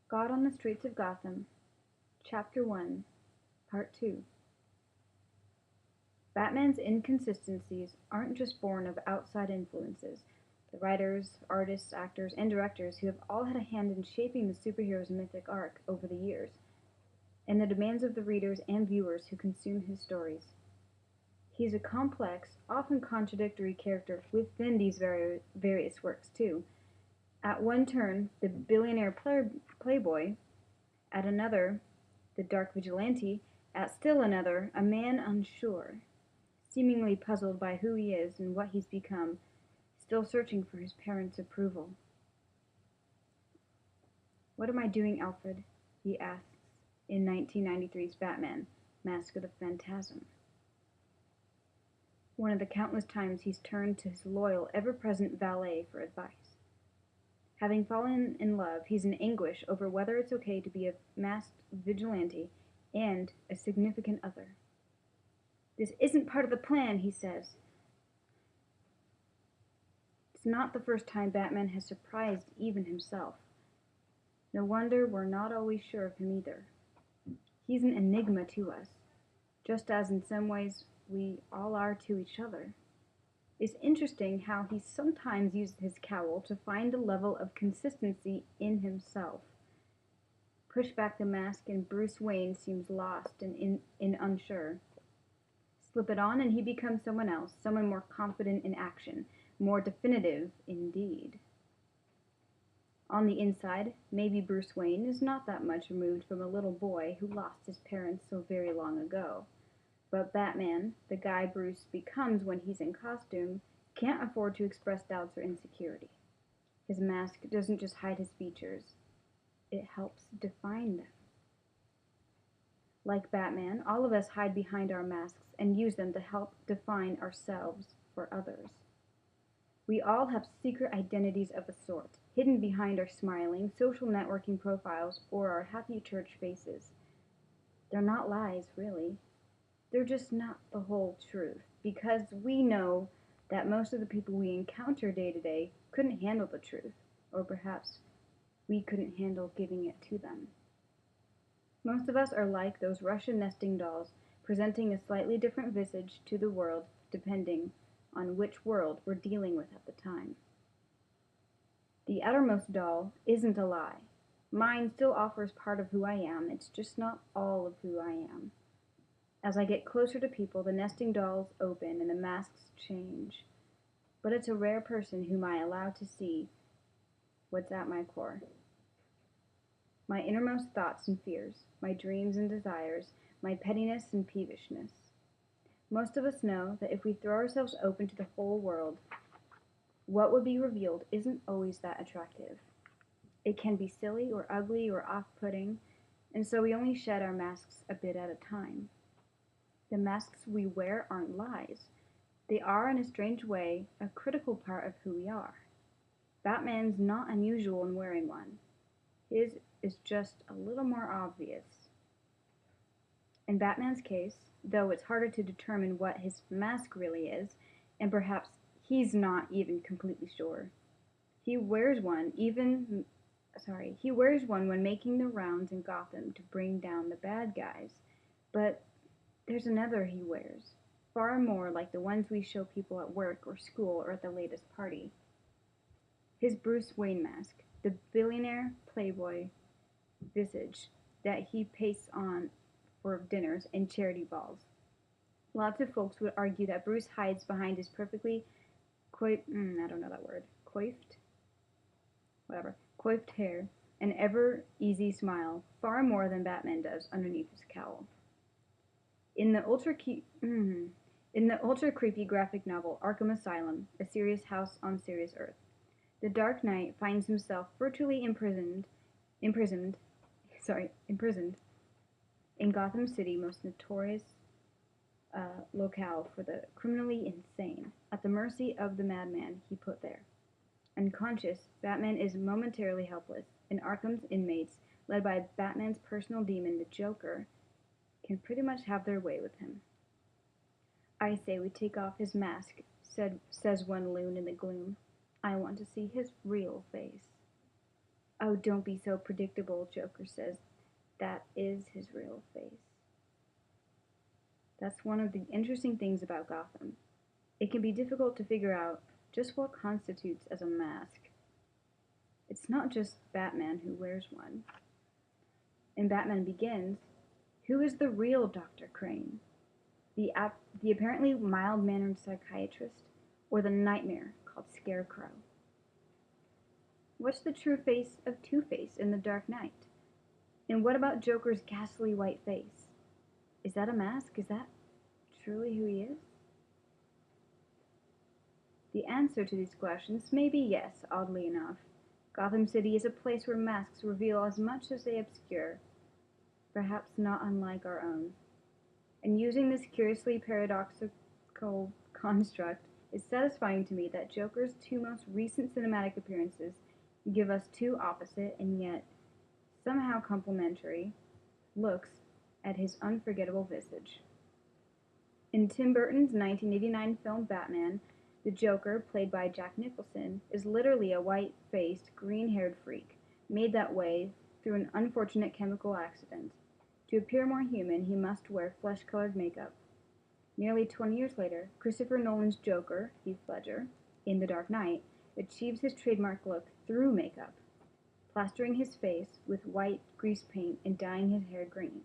God on the Streets of Gotham, Chapter 1, Part 2. Batman's inconsistencies aren't just born of outside influences. The writers, artists, actors, and directors who have all had a hand in shaping the superhero's mythic arc over the years, and the demands of the readers and viewers who consume his stories. He's a complex, often contradictory character within these various works, too. At one turn, the billionaire playboy, at another, the dark vigilante, at still another, a man unsure, seemingly puzzled by who he is and what he's become, still searching for his parents' approval. "What am I doing, Alfred?" he asks in 1993's Batman, Mask of the Phantasm. One of the countless times he's turned to his loyal, ever-present valet for advice. Having fallen in love, he's in anguish over whether it's okay to be a masked vigilante and a significant other. "This isn't part of the plan," he says. It's not the first time Batman has surprised even himself. No wonder we're not always sure of him either. He's an enigma to us, just as in some ways we all are to each other. It's interesting how he sometimes uses his cowl to find a level of consistency in himself. Push back the mask and Bruce Wayne seems lost and unsure. Slip it on and he becomes someone else, someone more confident in action, more definitive indeed. On the inside, maybe Bruce Wayne is not that much removed from a little boy who lost his parents so very long ago. But Batman, the guy Bruce becomes when he's in costume, can't afford to express doubts or insecurity. His mask doesn't just hide his features, it helps define them. Like Batman, all of us hide behind our masks and use them to help define ourselves for others. We all have secret identities of a sort, hidden behind our smiling, social networking profiles or our happy church faces. They're not lies, really. They're just not the whole truth, because we know that most of the people we encounter day to day couldn't handle the truth, or perhaps we couldn't handle giving it to them. Most of us are like those Russian nesting dolls, presenting a slightly different visage to the world depending on which world we're dealing with at the time. The outermost doll isn't a lie. Mine still offers part of who I am, it's just not all of who I am. As I get closer to people, the nesting dolls open and the masks change. But it's a rare person whom I allow to see what's at my core. My innermost thoughts and fears, my dreams and desires, my pettiness and peevishness. Most of us know that if we throw ourselves open to the whole world, what would be revealed isn't always that attractive. It can be silly or ugly or off-putting, and so we only shed our masks a bit at a time. The masks we wear aren't lies. They are, in a strange way, a critical part of who we are. Batman's not unusual in wearing one. His is just a little more obvious. In Batman's case, though it's harder to determine what his mask really is, and perhaps he's not even completely sure, he wears one when making the rounds in Gotham to bring down the bad guys. But there's another he wears, far more like the ones we show people at work or school or at the latest party. His Bruce Wayne mask, the billionaire playboy visage that he pastes on for dinners and charity balls. Lots of folks would argue that Bruce hides behind his perfectly coiffed hair and ever easy smile far more than Batman does underneath his cowl. In the ultra creepy graphic novel Arkham Asylum, A Serious House on Serious Earth, the Dark Knight finds himself virtually imprisoned in Gotham City, most notorious locale for the criminally insane, at the mercy of the madman he put there. Unconscious, Batman is momentarily helpless, and Arkham's inmates, led by Batman's personal demon, the Joker, can pretty much have their way with him. "I say we take off his mask," says one loon in the gloom. "I want to see his real face." Oh, don't be so predictable, Joker says. That is his real face. That's one of the interesting things about Gotham. It can be difficult to figure out just what constitutes as a mask. It's not just Batman who wears one. In Batman Begins, who is the real Dr. Crane? The apparently mild-mannered psychiatrist, or the nightmare called Scarecrow? What's the true face of Two-Face in The Dark Knight? And what about Joker's ghastly white face? Is that a mask? Is that truly who he is? The answer to these questions may be yes, oddly enough. Gotham City is a place where masks reveal as much as they obscure, perhaps not unlike our own. And using this curiously paradoxical construct, it's satisfying to me that Joker's two most recent cinematic appearances give us two opposite and yet somehow complementary looks at his unforgettable visage. In Tim Burton's 1989 film Batman, the Joker, played by Jack Nicholson, is literally a white-faced, green-haired freak, made that way through an unfortunate chemical accident. To appear more human, he must wear flesh-colored makeup. Nearly 20 years later, Christopher Nolan's Joker, Heath Ledger, in The Dark Knight, achieves his trademark look through makeup, plastering his face with white grease paint and dyeing his hair green.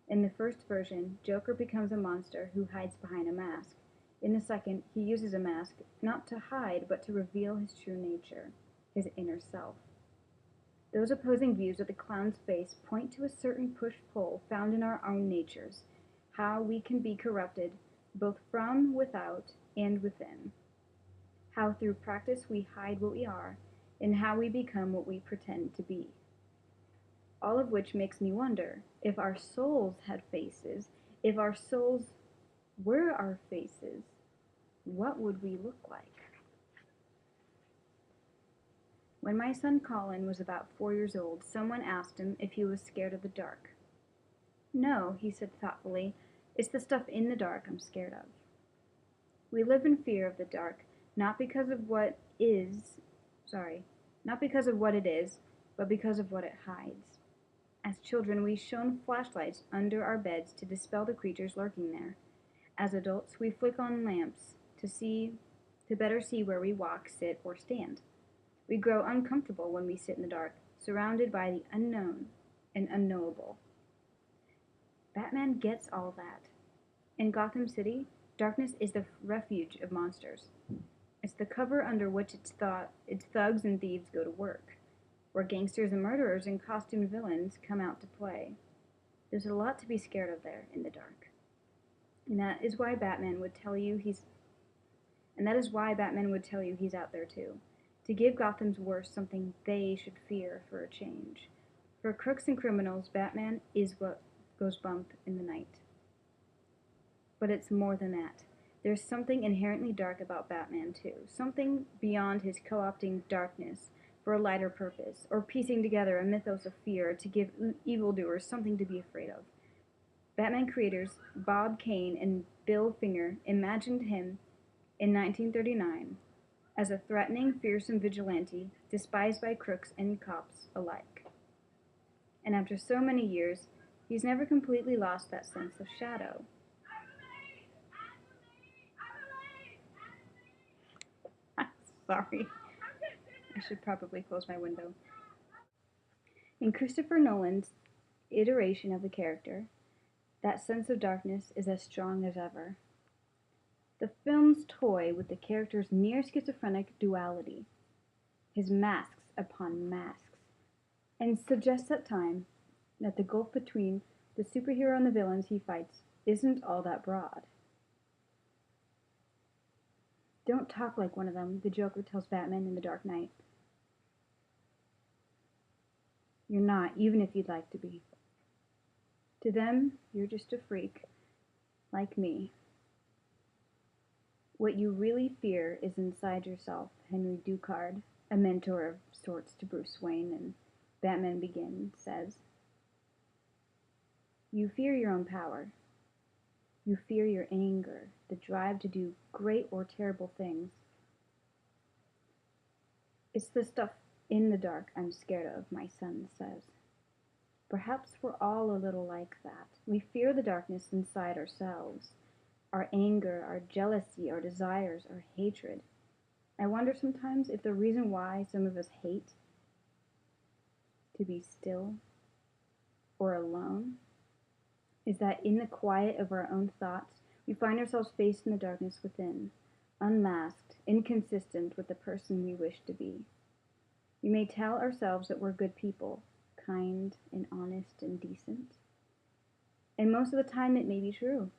In the first version, Joker becomes a monster who hides behind a mask. In the second, he uses a mask not to hide but to reveal his true nature, his inner self. Those opposing views of the clown's face point to a certain push-pull found in our own natures, how we can be corrupted both from without and within, how through practice we hide what we are, and how we become what we pretend to be. All of which makes me wonder, if our souls had faces, if our souls were our faces, what would we look like? When my son Colin was about 4 years old, someone asked him if he was scared of the dark. No, he said thoughtfully, it's the stuff in the dark I'm scared of. We live in fear of the dark, not because of what not because of what it is, but because of what it hides. As children, we shone flashlights under our beds to dispel the creatures lurking there. As adults, we flick on lamps to better see where we walk, sit, or stand. We grow uncomfortable when we sit in the dark, surrounded by the unknown and unknowable. Batman gets all that. In Gotham City, darkness is the refuge of monsters. It's the cover under which its thugs and thieves go to work, where gangsters and murderers and costumed villains come out to play. There's a lot to be scared of there in the dark. And that is why Batman would tell you he's out there too, to give Gotham's worst something they should fear for a change. For crooks and criminals, Batman is what goes bump in the night. But it's more than that. There's something inherently dark about Batman too, something beyond his co-opting darkness for a lighter purpose, or piecing together a mythos of fear to give evildoers something to be afraid of. Batman creators Bob Kane and Bill Finger imagined him in 1939 as a threatening, fearsome vigilante despised by crooks and cops alike. And after so many years, he's never completely lost that sense of shadow. Sorry. I should probably close my window. In Christopher Nolan's iteration of the character, that sense of darkness is as strong as ever. The films toy with the character's near schizophrenic duality, his masks upon masks, and suggests at times that the gulf between the superhero and the villains he fights isn't all that broad. Don't talk like one of them, the Joker tells Batman in The Dark Knight. You're not, even if you'd like to be. To them, you're just a freak, like me. What you really fear is inside yourself, Henry Ducard, a mentor of sorts to Bruce Wayne in Batman Begins, says. You fear your own power. You fear your anger, the drive to do great or terrible things. It's the stuff In the dark I'm scared of, my son says. Perhaps we're all a little like that. We fear the darkness inside ourselves, our anger, our jealousy, our desires, our hatred. I wonder sometimes if the reason why some of us hate to be still or alone is that in the quiet of our own thoughts, we find ourselves facing the darkness within, unmasked, inconsistent with the person we wish to be. We may tell ourselves that we're good people, kind and honest and decent. And most of the time it may be true.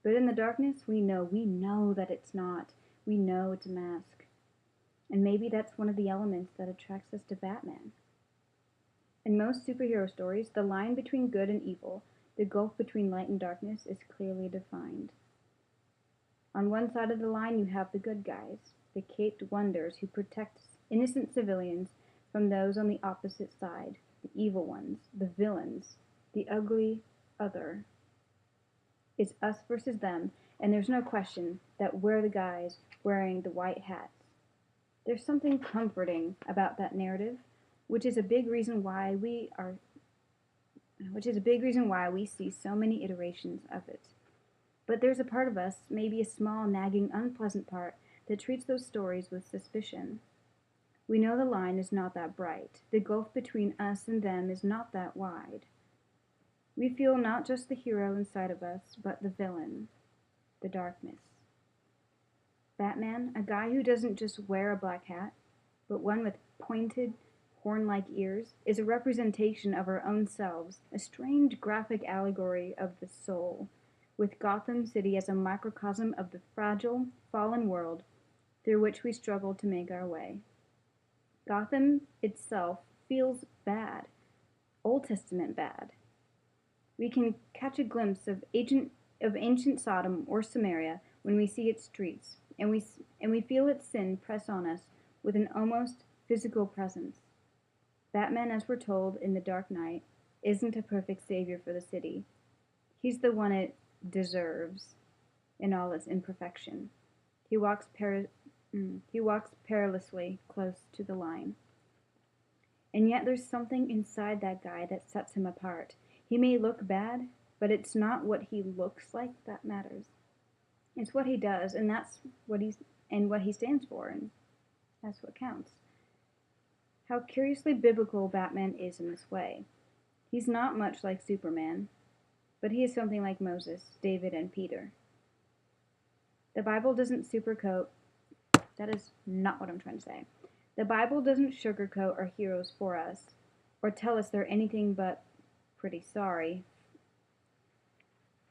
But in the darkness, we know that it's not. We know it's a mask. And maybe that's one of the elements that attracts us to Batman. In most superhero stories, the line between good and evil, the gulf between light and darkness, is clearly defined. On one side of the line, you have the good guys, the caped wonders who protect innocent civilians from those on the opposite side, the evil ones, the villains, the ugly other. It's us versus them, and there's no question that we're the guys wearing the white hats. There's something comforting about that narrative, which is a big reason why we see so many iterations of it. But there's a part of us, maybe a small, nagging, unpleasant part, that treats those stories with suspicion. We know the line is not that bright. The gulf between us and them is not that wide. We feel not just the hero inside of us, but the villain, the darkness. Batman, a guy who doesn't just wear a black hat, but one with pointed, horn-like ears, is a representation of our own selves, a strange graphic allegory of the soul, with Gotham City as a microcosm of the fragile, fallen world through which we struggle to make our way. Gotham itself feels bad, Old Testament bad. We can catch a glimpse of ancient Sodom or Samaria when we see its streets, and we feel its sin press on us with an almost physical presence. Batman, as we're told in The Dark Knight, isn't a perfect savior for the city. He's the one it deserves in all its imperfection. He walks perilously close to the line. And yet there's something inside that guy that sets him apart. He may look bad, but it's not what he looks like that matters. It's what he does, and that's what he stands for, and that's what counts. How curiously biblical Batman is in this way. He's not much like Superman, but he is something like Moses, David, and Peter. The Bible doesn't that is not what I'm trying to say. The Bible doesn't sugarcoat our heroes for us, or tell us they're anything but pretty sorry.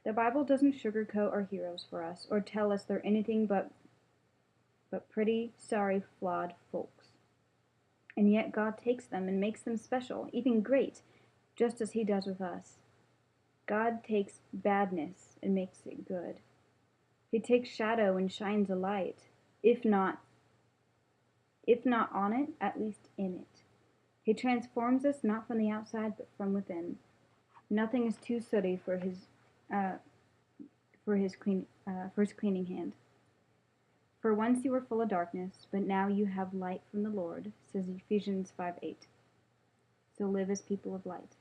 The Bible doesn't sugarcoat our heroes for us, or tell us they're anything but pretty sorry, flawed folks. And yet God takes them and makes them special, even great, just as he does with us. God takes badness and makes it good. He takes shadow and shines a light, if not on it, at least in it. He transforms us not from the outside, but from within. Nothing is too sooty for his cleaning hand. For once you were full of darkness, but now you have light from the Lord, says Ephesians 5:8. So live as people of light.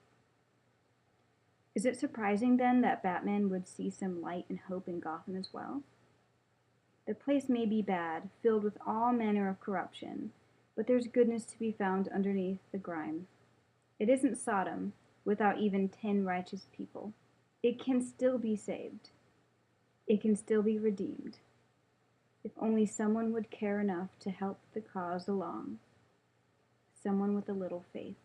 Is it surprising then that Batman would see some light and hope in Gotham as well? The place may be bad, filled with all manner of corruption, but there's goodness to be found underneath the grime. It isn't Sodom, without even 10 righteous people. It can still be saved. It can still be redeemed. If only someone would care enough to help the cause along. Someone with a little faith.